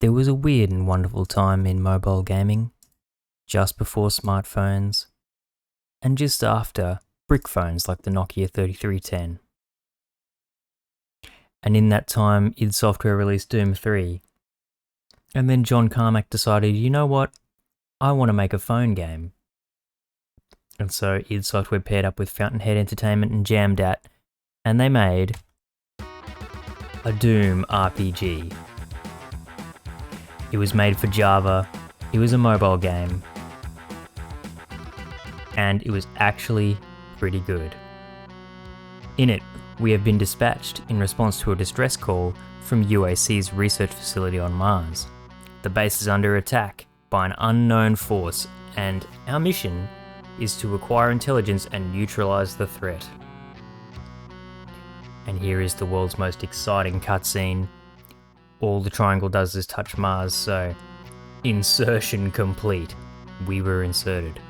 There was a weird and wonderful time in mobile gaming, just before smartphones, and just after brick phones like the Nokia 3310. And in that time, id Software released Doom 3. And then John Carmack decided, you know what? I want to make a phone game. And so id Software paired up with Fountainhead Entertainment and Jamdat, and they made a Doom RPG. It was made for Java, it was a mobile game, and it was actually pretty good. In it, we have been dispatched in response to a distress call from UAC's research facility on Mars. The base is under attack by an unknown force, and our mission is to acquire intelligence and neutralize the threat. And here is the world's most exciting cutscene. All the triangle does is touch Mars, so insertion complete. We were inserted.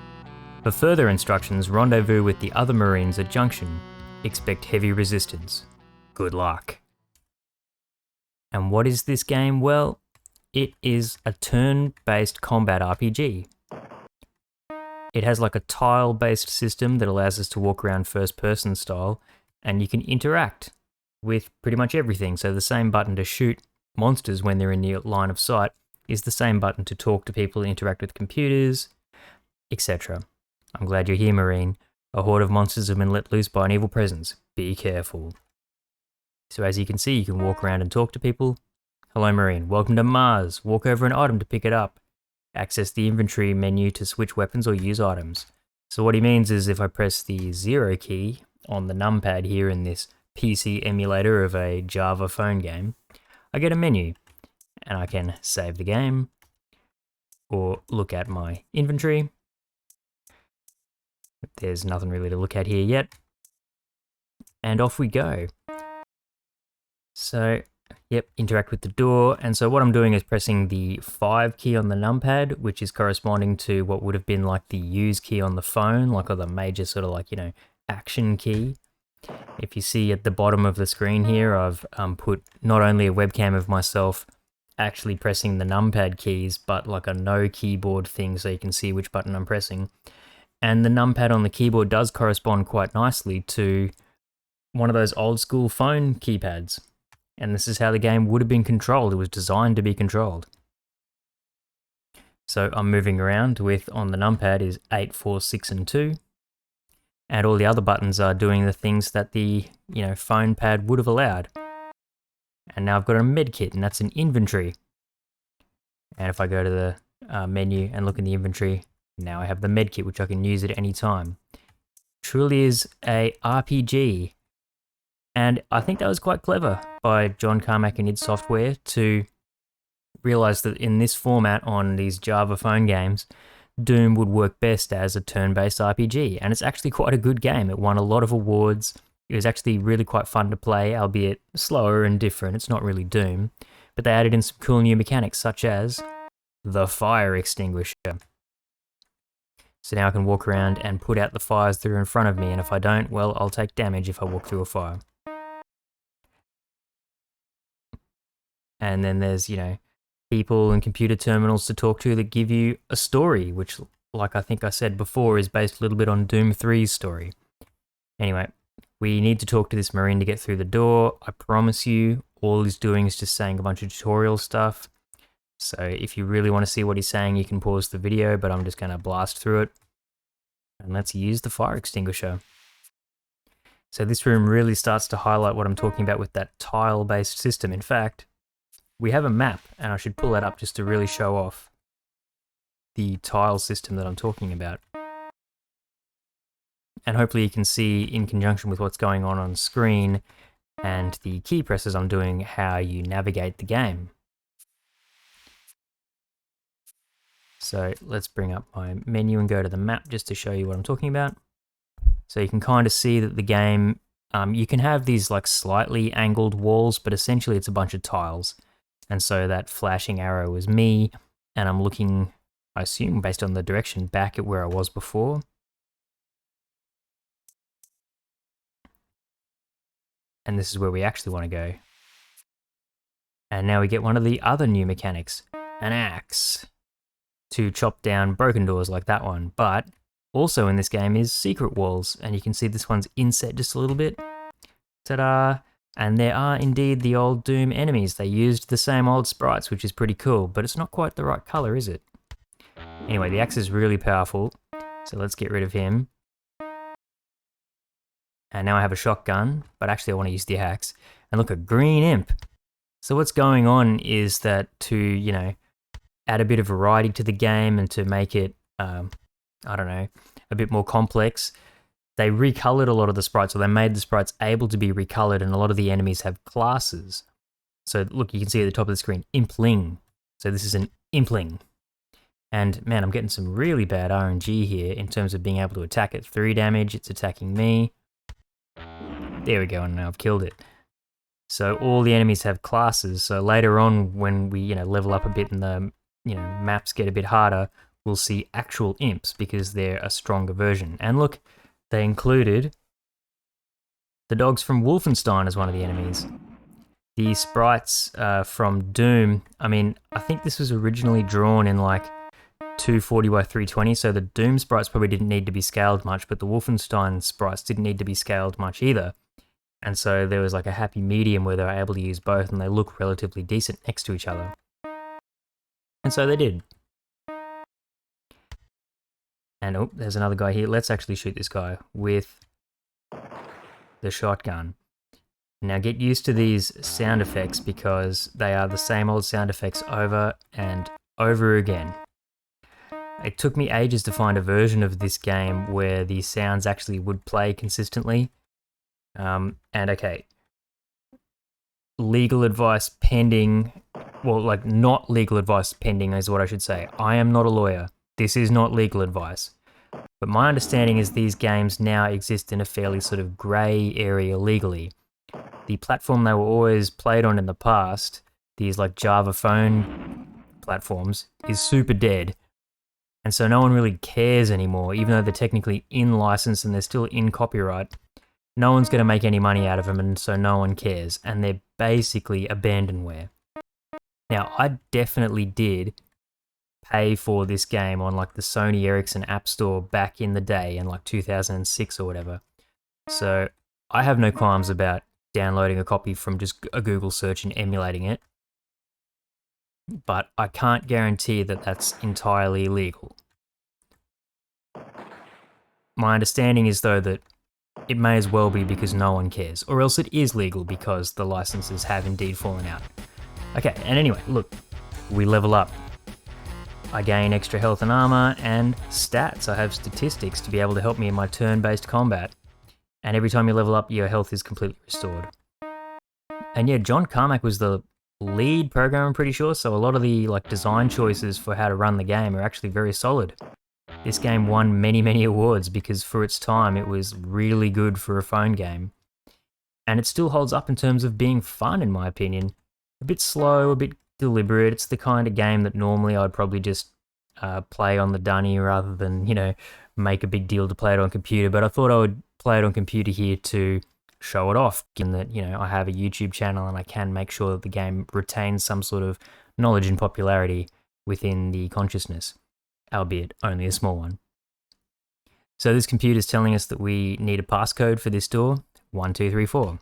For further instructions, rendezvous with the other Marines at Junction. Expect heavy resistance. Good luck. And what is this game? Well, it is a turn-based combat RPG. It has like a tile-based system that allows us to walk around first-person style, and you can interact with pretty much everything. So the same button to shoot monsters when they're in the line of sight is the same button to talk to people, interact with computers, etc. I'm glad you're here, Marine. A horde of monsters have been let loose by an evil presence. Be careful. So as you can see, you can walk around and talk to people. Hello, Marine. Welcome to Mars. Walk over an item to pick it up. Access the inventory menu to switch weapons or use items. So what he means is if I press the 0 key on the numpad here in this PC emulator of a Java phone game, I get a menu and I can save the game or look at my inventory. There's nothing really to look at here yet. And off we go. So, yep, interact with the door. And so what I'm doing is pressing the 5 key on the numpad, which is corresponding to what would have been like the use key on the phone, like the major sort of like, action key. If you see at the bottom of the screen here, I've put not only a webcam of myself actually pressing the numpad keys, but like a no keyboard thing so you can see which button I'm pressing. And the numpad on the keyboard does correspond quite nicely to one of those old school phone keypads. And this is how the game would have been controlled. It was designed to be controlled. So I'm moving around with, on the numpad is 8, 4, 6, and 2. And all the other buttons are doing the things that the, phone pad would have allowed. And now I've got a med kit, and that's an inventory. And if I go to the menu and look in the inventory, now I have the med kit, which I can use at any time. Truly is a RPG. And I think that was quite clever by John Carmack and id Software to realize that in this format on these Java phone games, Doom would work best as a turn-based RPG. And it's actually quite a good game. It won a lot of awards. It was actually really quite fun to play, albeit slower and different. It's not really Doom. But they added in some cool new mechanics, such as the fire extinguisher. So now I can walk around and put out the fires that are in front of me, and if I don't, well, I'll take damage if I walk through a fire. And then there's, people and computer terminals to talk to that give you a story, which, like I think I said before, is based a little bit on Doom 3's story. Anyway, we need to talk to this Marine to get through the door. I promise you, all he's doing is just saying a bunch of tutorial stuff. So if you really want to see what he's saying, you can pause the video, but I'm just going to blast through it. And let's use the fire extinguisher. So this room really starts to highlight what I'm talking about with that tile-based system. In fact, we have a map, and I should pull that up just to really show off the tile system that I'm talking about. And hopefully you can see, in conjunction with what's going on screen and the key presses I'm doing, how you navigate the game. So let's bring up my menu and go to the map just to show you what I'm talking about. So you can kind of see that the game, you can have these like slightly angled walls, but essentially it's a bunch of tiles. And so that flashing arrow is me, and I'm looking, I assume based on the direction, back at where I was before. And this is where we actually want to go. And now we get one of the other new mechanics, an axe, to chop down broken doors like that one. But also in this game is secret walls, and you can see this one's inset just a little bit. Ta-da! And there are indeed the old Doom enemies. They used the same old sprites, which is pretty cool, but it's not quite the right color, is it? Anyway, the axe is really powerful, so let's get rid of him. And now I have a shotgun, but actually I want to use the axe. And look, a green imp. So what's going on is that to, you know, add a bit of variety to the game and to make it, I don't know, a bit more complex, they recolored a lot of the sprites, or they made the sprites able to be recolored, and a lot of the enemies have classes. So look, you can see at the top of the screen, Impling. So this is an Impling. And man, I'm getting some really bad RNG here in terms of being able to attack it. 3 damage, it's attacking me. There we go, and now I've killed it. So all the enemies have classes, so later on when we, level up a bit and the, maps get a bit harder, we'll see actual imps because they're a stronger version. And look, they included the dogs from Wolfenstein as one of the enemies. The sprites from Doom, I think this was originally drawn in like 240 by 320, so the Doom sprites probably didn't need to be scaled much, but the Wolfenstein sprites didn't need to be scaled much either. And so there was like a happy medium where they were able to use both, and they look relatively decent next to each other. And so they did. And oh, there's another guy here. Let's actually shoot this guy with the shotgun. Now get used to these sound effects because they are the same old sound effects over and over again. It took me ages to find a version of this game where the sounds actually would play consistently. And okay, legal advice pending, well, like not legal advice pending is what I should say. I am not a lawyer. This is not legal advice. But my understanding is these games now exist in a fairly sort of grey area legally. The platform they were always played on in the past, these like Java phone platforms, is super dead. And so no one really cares anymore, even though they're technically in license and they're still in copyright. No one's going to make any money out of them, and so no one cares. And they're basically abandonware. Now, I definitely did pay for this game on like the Sony Ericsson App Store back in the day in like 2006 or whatever. So I have no qualms about downloading a copy from just a Google search and emulating it. But I can't guarantee that that's entirely legal. My understanding is though that it may as well be because no one cares, or else it is legal because the licenses have indeed fallen out. Okay, and anyway, look, we level up. I gain extra health and armor and stats. I have statistics to be able to help me in my turn-based combat. And every time you level up, your health is completely restored. And yeah, John Carmack was the lead programmer, I'm pretty sure, so a lot of the like design choices for how to run the game are actually very solid. This game won many, many awards because for its time it was really good for a phone game. And it still holds up in terms of being fun, in my opinion. A bit slow, a bit deliberate. It's the kind of game that normally I'd probably just play on the dunny rather than, make a big deal to play it on computer. But I thought I would play it on computer here to show it off, given that, I have a YouTube channel and I can make sure that the game retains some sort of knowledge and popularity within the consciousness, albeit only a small one. So this computer is telling us that we need a passcode for this door, 1234.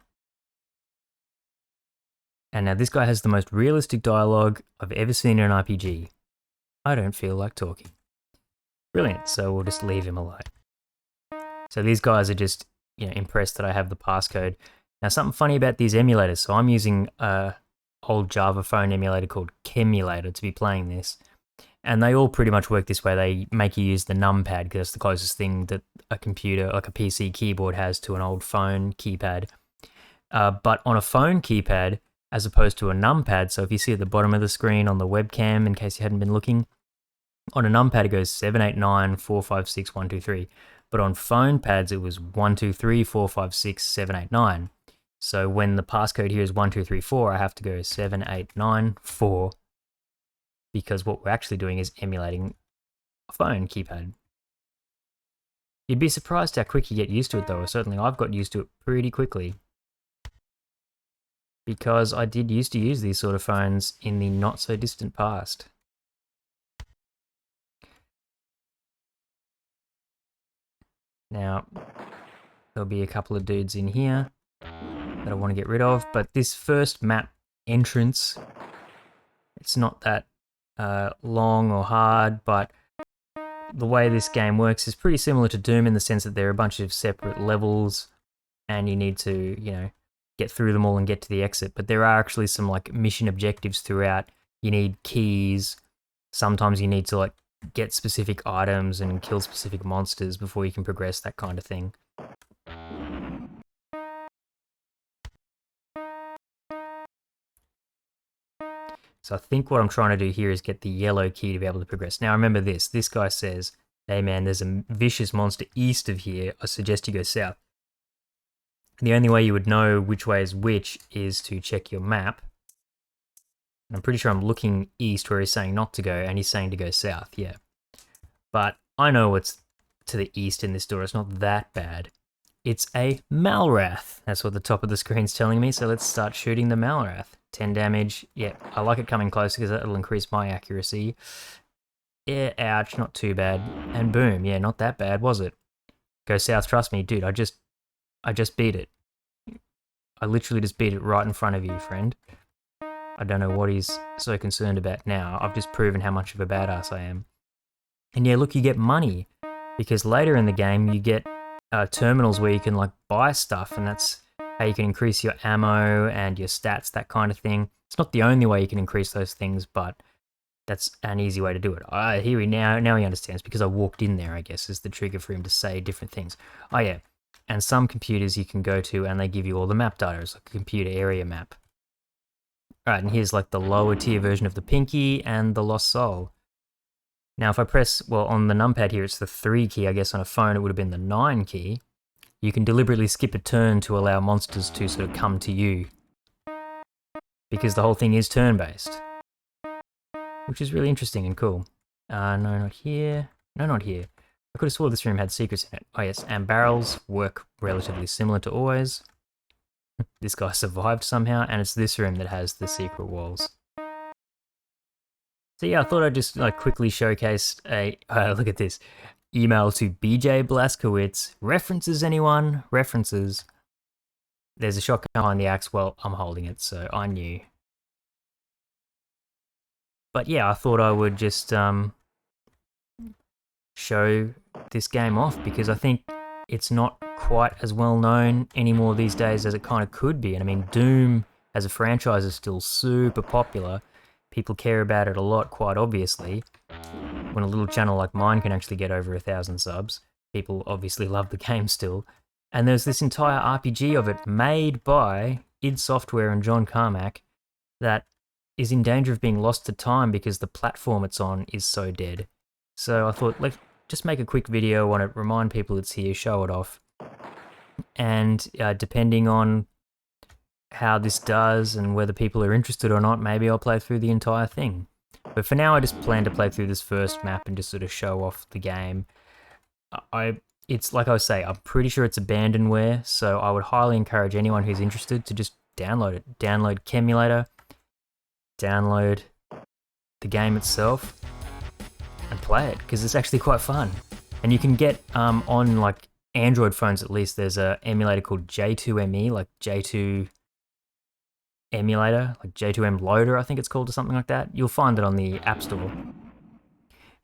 And now this guy has the most realistic dialogue I've ever seen in an RPG. I don't feel like talking. Brilliant, so we'll just leave him alone. So these guys are just, impressed that I have the passcode. Now something funny about these emulators, so I'm using a old Java phone emulator called Chemulator to be playing this. And they all pretty much work this way. They make you use the numpad because it's the closest thing that a computer, like a PC keyboard, has to an old phone keypad. But on a phone keypad, as opposed to a numpad, so if you see at the bottom of the screen on the webcam, in case you hadn't been looking, on a numpad it goes 789 456 123. But on phone pads it was 123 456 789. So when the passcode here is 1234, I have to go 7894. Because what we're actually doing is emulating a phone keypad. You'd be surprised how quick you get used to it though, or certainly I've got used to it pretty quickly. because I did used to use these sort of phones in the not so distant past. Now, there'll be a couple of dudes in here that I want to get rid of, but this first map entrance, it's not that long or hard, but the way this game works is pretty similar to Doom in the sense that there are a bunch of separate levels and you need to, you know, get through them all and get to the exit. But there are actually some like mission objectives throughout. You need keys. Sometimes you need to like get specific items and kill specific monsters before you can progress, that kind of thing. So I think what I'm trying to do here is get the yellow key to be able to progress. Now remember this guy says, hey man, there's a vicious monster east of here. I suggest you go south. And the only way you would know which way is which is to check your map. And I'm pretty sure I'm looking east where he's saying not to go, and he's saying to go south, yeah. But I know what's to the east in this door. It's not that bad. It's a Malrath. That's what the top of the screen's telling me, so let's start shooting the Malrath. 10 damage. Yeah, I like it coming closer because that'll increase my accuracy. Yeah, ouch, not too bad. And boom, yeah, not that bad, was it? Go south, trust me, dude, I just beat it. I literally just beat it right in front of you, friend. I don't know what he's so concerned about now. I've just proven how much of a badass I am. And yeah, look, you get money. Because later in the game, you get terminals where you can like buy stuff, and that's how you can increase your ammo and your stats, that kind of thing. It's not the only way you can increase those things, but that's an easy way to do it. Now he understands, because I walked in there, I guess, is the trigger for him to say different things. Oh yeah, and some computers you can go to and they give you all the map data. It's like a computer area map. Alright, and here's like the lower tier version of the Pinky and the Lost Soul. Now if I press, well, on the numpad here it's the 3 key, I guess on a phone it would have been the 9 key. You can deliberately skip a turn to allow monsters to sort of come to you, because the whole thing is turn-based, which is really interesting and cool. No, not here. No, not here. I could have swore this room had secrets in it. Oh yes, and barrels work relatively similar to always. This guy survived somehow, and it's this room that has the secret walls. So yeah, I thought I'd just like quickly showcase a, look at this, email to BJ Blazkowicz. References, anyone? References. There's a shotgun behind the axe. Well, I'm holding it, so I knew. But yeah, I thought I would just show this game off, because I think it's not quite as well known anymore these days as it kind of could be. And I mean, Doom as a franchise is still super popular. People care about it a lot, quite obviously. When a little channel like mine can actually get over 1,000 subs, people obviously love the game still. And there's this entire RPG of it made by id Software and John Carmack that is in danger of being lost to time because the platform it's on is so dead. So I thought, let's just make a quick video, want to remind people it's here, show it off. And depending on how this does and whether people are interested or not, maybe I'll play through the entire thing. But for now, I just plan to play through this first map and just sort of show off the game. It's like I say, I'm pretty sure it's abandonware, so I would highly encourage anyone who's interested to just download it. Download Chemulator, download the game itself, and play it, because it's actually quite fun. And you can get on like Android phones at least, there's a emulator called J2ME, like J2 emulator, like J2M loader I think it's called, or something like that. You'll find it on the App Store.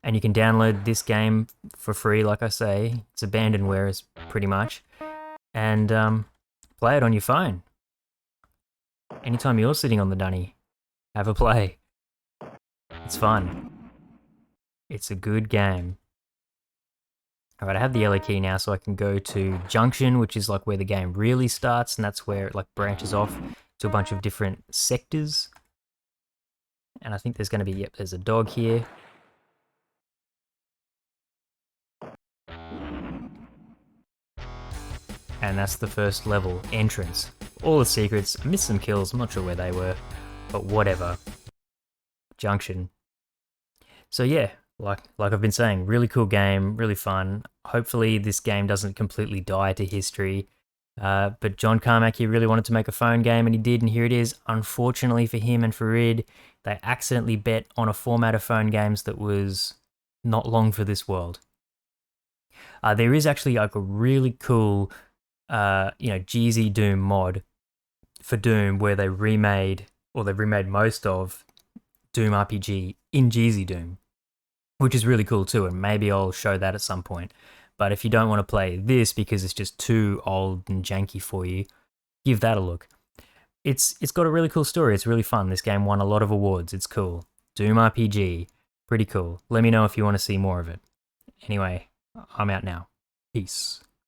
And you can download this game for free, like I say. It's abandonware, pretty much. And play it on your phone. Anytime you're sitting on the dunny, have a play. It's fun. It's a good game. Alright, I have the yellow key now, so I can go to Junction, which is like where the game really starts, and that's where it like branches off to a bunch of different sectors. And I think there's going to be, yep, there's a dog here. And that's the first level, entrance. All the secrets, I missed some kills, I'm not sure where they were, but whatever. Junction. So yeah, like I've been saying, really cool game, really fun. Hopefully this game doesn't completely die to history. But John Carmack, he really wanted to make a phone game, and he did, and here it is. Unfortunately for him and for id, they accidentally bet on a format of phone games that was not long for this world. There is actually like a really cool, Jeezy Doom mod for Doom where they remade most of Doom RPG in Jeezy Doom, which is really cool too, and maybe I'll show that at some point. But if you don't want to play this because it's just too old and janky for you, give that a look. It's got a really cool story. It's really fun. This game won a lot of awards. It's cool. Doom RPG, pretty cool. Let me know if you want to see more of it. Anyway, I'm out now. Peace.